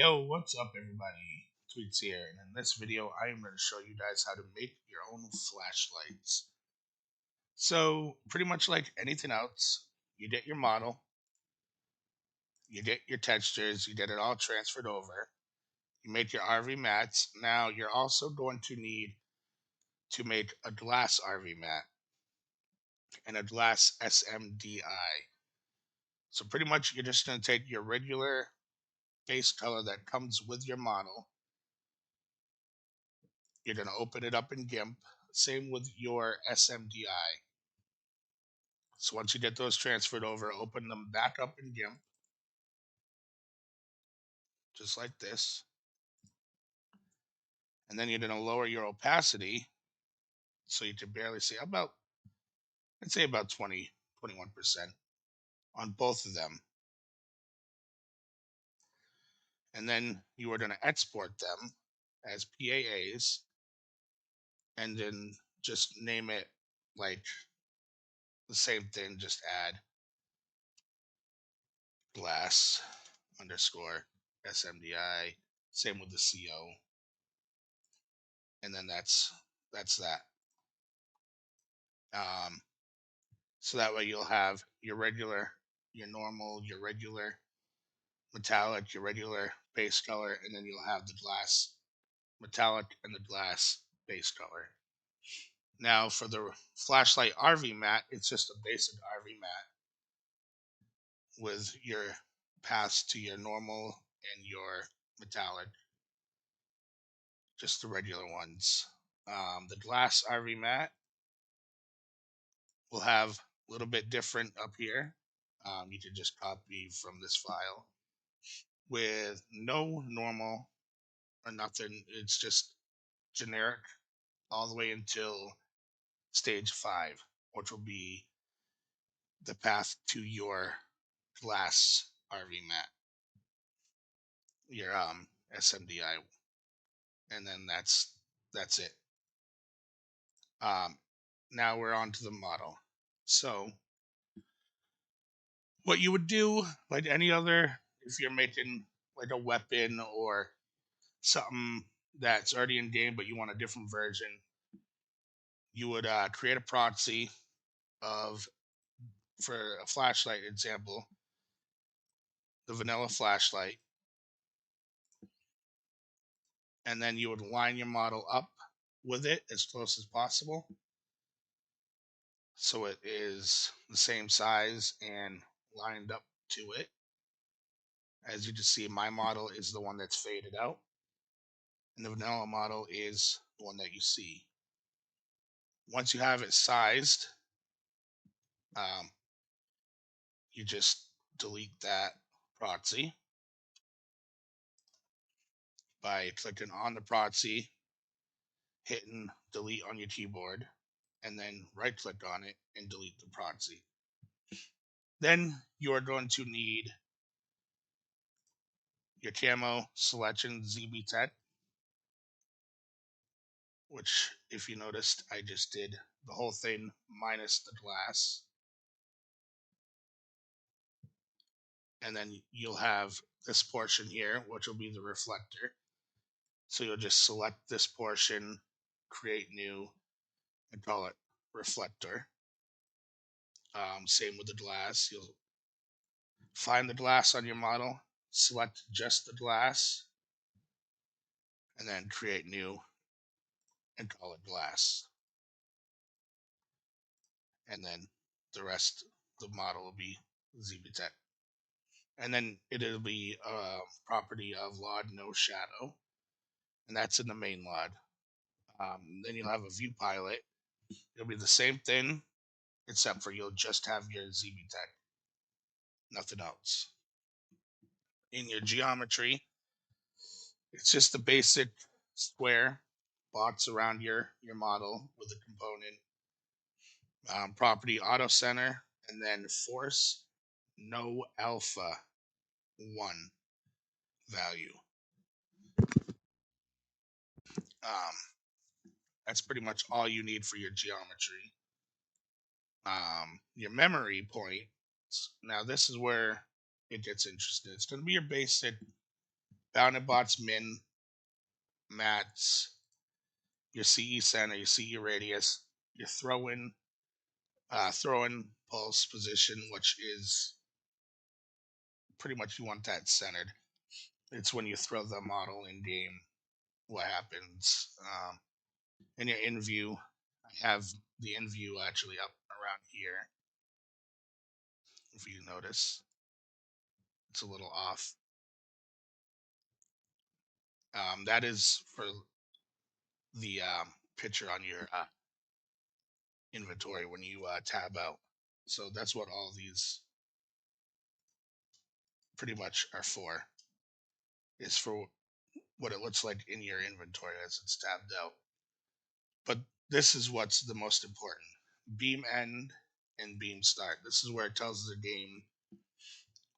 Yo, what's up everybody? Tweets here, and in this video I am going to show you guys how to make your own flashlights. So, pretty much like anything else, you get your model, you get your textures, you get it all transferred over, you make your RV mats. Now, you're also going to need to make a glass RV mat and a glass SMDI. So, pretty much you're just going to take your regular base color that comes with your model. You're going to open it up in GIMP. Same with your SMDI. So once you get those transferred over, open them back up in GIMP, just like this. And then you're going to lower your opacity so you can barely see I'd say about 20, 21% on both of them. And then you are going to export them as PAAs and then just name it like the same thing, just add glass underscore SMDI, same with the CO. And then that's that. So that way you'll have your regular, your normal, your regular metallic, your regular base color, and then you'll have the glass metallic and the glass base color. Now for the flashlight RV mat, it's just a basic RV mat with your paths to your normal and your metallic, just the regular ones. The glass RV mat will have a little bit different up here. You can just copy from this file with no normal or nothing. It's just generic all the way until stage 5, which will be the path to your glass RV mat, your SMDI, and then that's it. Now we're on to the model. So what you would do, like any other, if you're making like a weapon or something that's already in game but you want a different version, you would create a proxy of, for a flashlight example, the vanilla flashlight, and then you would line your model up with it as close as possible so it is the same size and lined up to it. As you can see, my model is the one that's faded out, and the vanilla model is the one that you see. Once you have it sized, um, you just delete that proxy by clicking on the proxy, hitting delete on your keyboard, and then right click on it and delete the proxy. Then you are going to need your camo selection ZB Tech, which, if you noticed, I just did the whole thing minus the glass. And then you'll have this portion here, which will be the reflector. So you'll just select this portion, create new, and call it reflector. Same with the glass. You'll find the glass on your model, select just the glass, and then create new and call it glass. And then the rest of the model will be ZBTech. And then it'll be a property of LOD no shadow, and that's in the main LOD. Then you'll have a view pilot. It'll be the same thing, except for you'll just have your ZBTech, nothing else. In your geometry, it's just the basic square box around your model with a component, property auto center, and then force no alpha 1 value. Um, that's pretty much all you need for your geometry. Your memory point. Now this is where it gets interesting. It's going to be your basic bounded bots, min, mats, your CE center, your CE radius, your throw in pulse position, which is pretty much you want that centered. It's when you throw the model in game, what happens. In your in view, I have the in view actually up around here. If you notice, it's a little off. That is for the picture on your inventory when you tab out. So that's what all these pretty much are for. Is for what it looks like in your inventory as it's tabbed out. But this is what's the most important: beam end and beam start. This is where it tells the game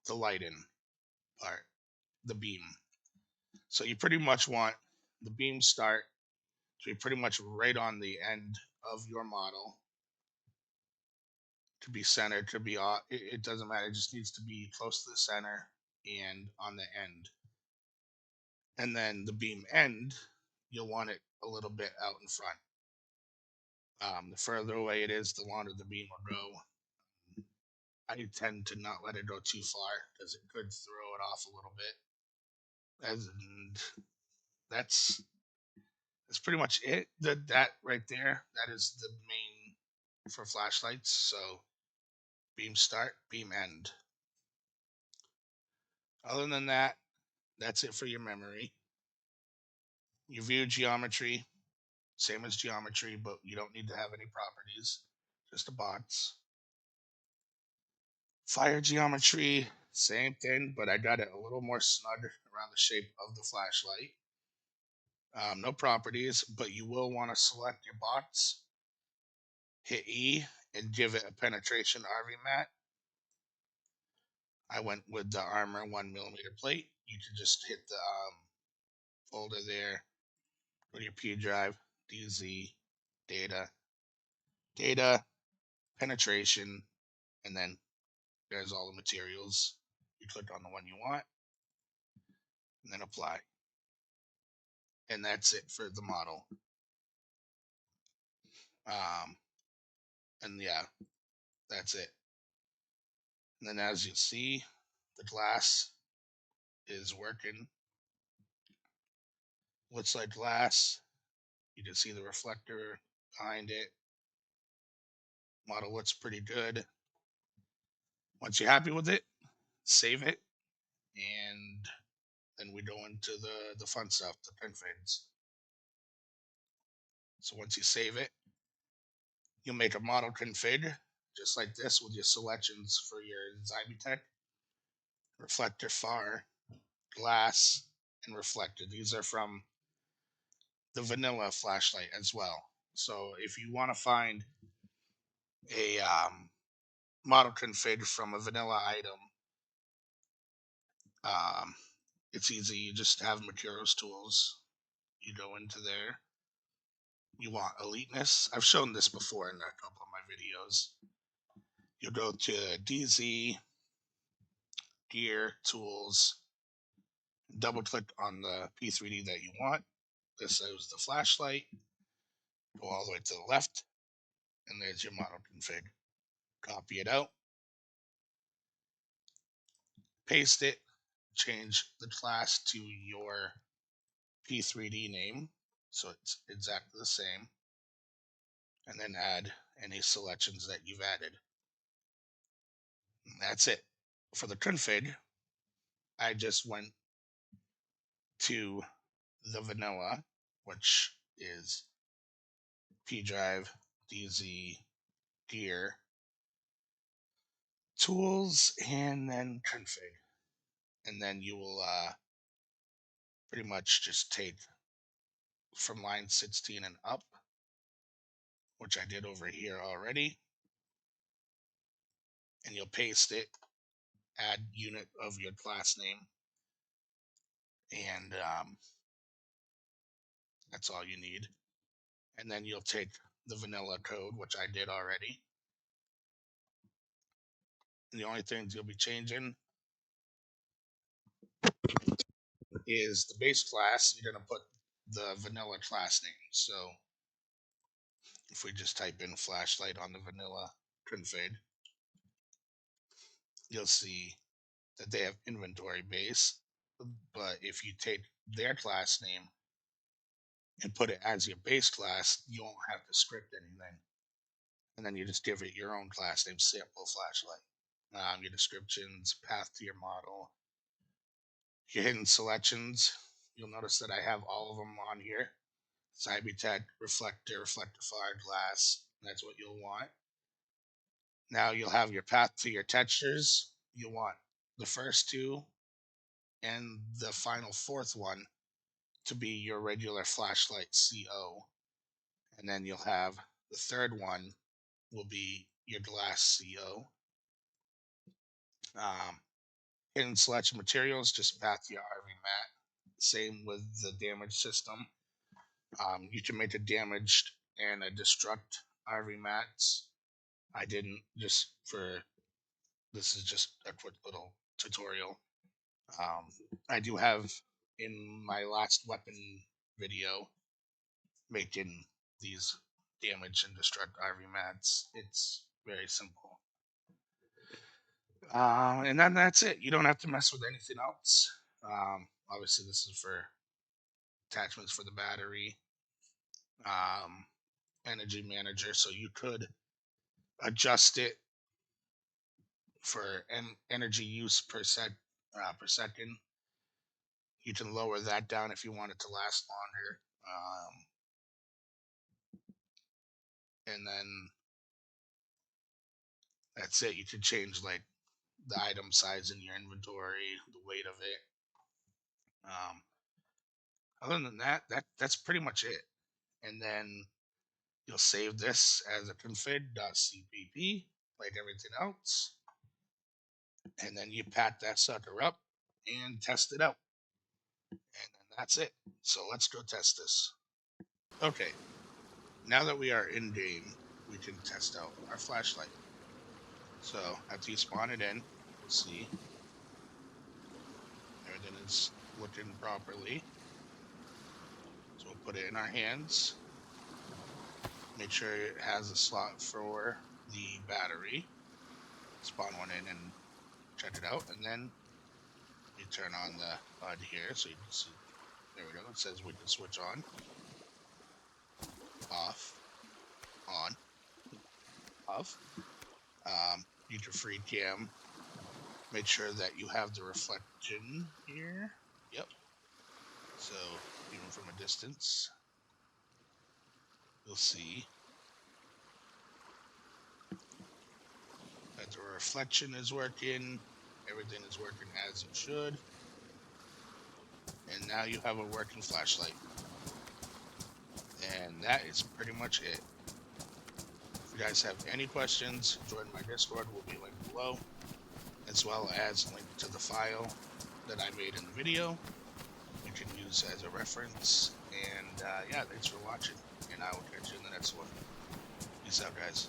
the light in part, the beam. So you pretty much want the beam start to be pretty much right on the end of your model, to be centered, to be it doesn't matter, it just needs to be close to the center and on the end. And then the beam end, you'll want it a little bit out in front. The further away it is, the longer the beam will go. I tend to not let it go too far because it could throw it off a little bit. And that's pretty much it. That right there, that is the main for flashlights. So beam start, beam end. Other than that, that's it for your memory. Your view geometry, same as geometry, but you don't need to have any properties, just the bots. Fire geometry, same thing, but I got it a little more snug around the shape of the flashlight. No properties, but you will want to select your bots, hit E, and give it a penetration RV mat. I went with the Armor 1mm plate. You can just hit the folder there, go to your P drive, DayZ, data, penetration, and then there's all the materials. You click on the one you want, and then apply. And that's it for the model. And yeah, that's it. And then as you see, the glass is working. Looks like glass. You can see the reflector behind it. Model looks pretty good. Once you're happy with it, save it, and then we go into the fun stuff, the print fades. So once you save it, you'll make a model config just like this with your selections for your Zybitech, reflector, far, glass, and reflector. These are from the vanilla flashlight as well. So if you want to find a model config from a vanilla item, um, it's easy. You just have materials tools. You go into there. You want eliteness. I've shown this before in a couple of my videos. You go to DayZ, gear, tools, double click on the P3D that you want. This is the flashlight. Go all the way to the left, and there's your model config. Copy it out, paste it, change the class to your P3D name, so it's exactly the same, and then add any selections that you've added. And that's it. For the config, I just went to the vanilla, which is P drive, DayZ, gear, tools, and then config. And then you will pretty much just take from line 16 and up, which I did over here already, and you'll paste it, add unit of your class name, and that's all you need. And then you'll take the vanilla code, which I did already. And the only things you'll be changing is the base class. You're gonna put the vanilla class name. So if we just type in flashlight on the vanilla config, you'll see that they have inventory base. But if you take their class name and put it as your base class, you won't have to script anything. And then you just give it your own class name, sample flashlight. Your descriptions, path to your model, your hidden selections. You'll notice that I have all of them on here. Cybertech, reflector, reflectified glass. That's what you'll want. Now you'll have your path to your textures. You want the first two and the final fourth one to be your regular flashlight CO. And then you'll have the third one will be your glass CO. Hidden selection materials, just path to your RV mat. Same with the damage system. You can make a damaged and a destruct RV mats. I didn't, just for this is just a quick little tutorial. I do have in my last weapon video making these damage and destruct RV mats. It's very simple. And then that's it. You don't have to mess with anything else. Obviously, this is for attachments for the battery, um, energy manager, so you could adjust it for energy use per second. You can lower that down if you want it to last longer. And then that's it. You can change like the item size in your inventory, the weight of it. Um, Other than that's pretty much it. And then you'll save this as a config.cpp like everything else. And then you pat that sucker up and test it out. And then that's it. So let's go test this. Okay, now that we are in game, we can test out our flashlight. So after you spawn it in, you'll see everything is looking properly. So we'll put it in our hands. Make sure it has a slot for the battery. Spawn one in and check it out, and then you turn on the HUD here so you can see. There we go. It says we can switch on, off, on, off. You can free cam. Make sure that you have the reflection here. Yep. So even from a distance, you'll see that the reflection is working. Everything is working as it should. And now you have a working flashlight. And that is pretty much it. If you guys have any questions, join my Discord, will be linked below, as well as link to the file that I made in the video. You can use as a reference. And yeah, thanks for watching, and I will catch you in the next one. Peace out, guys.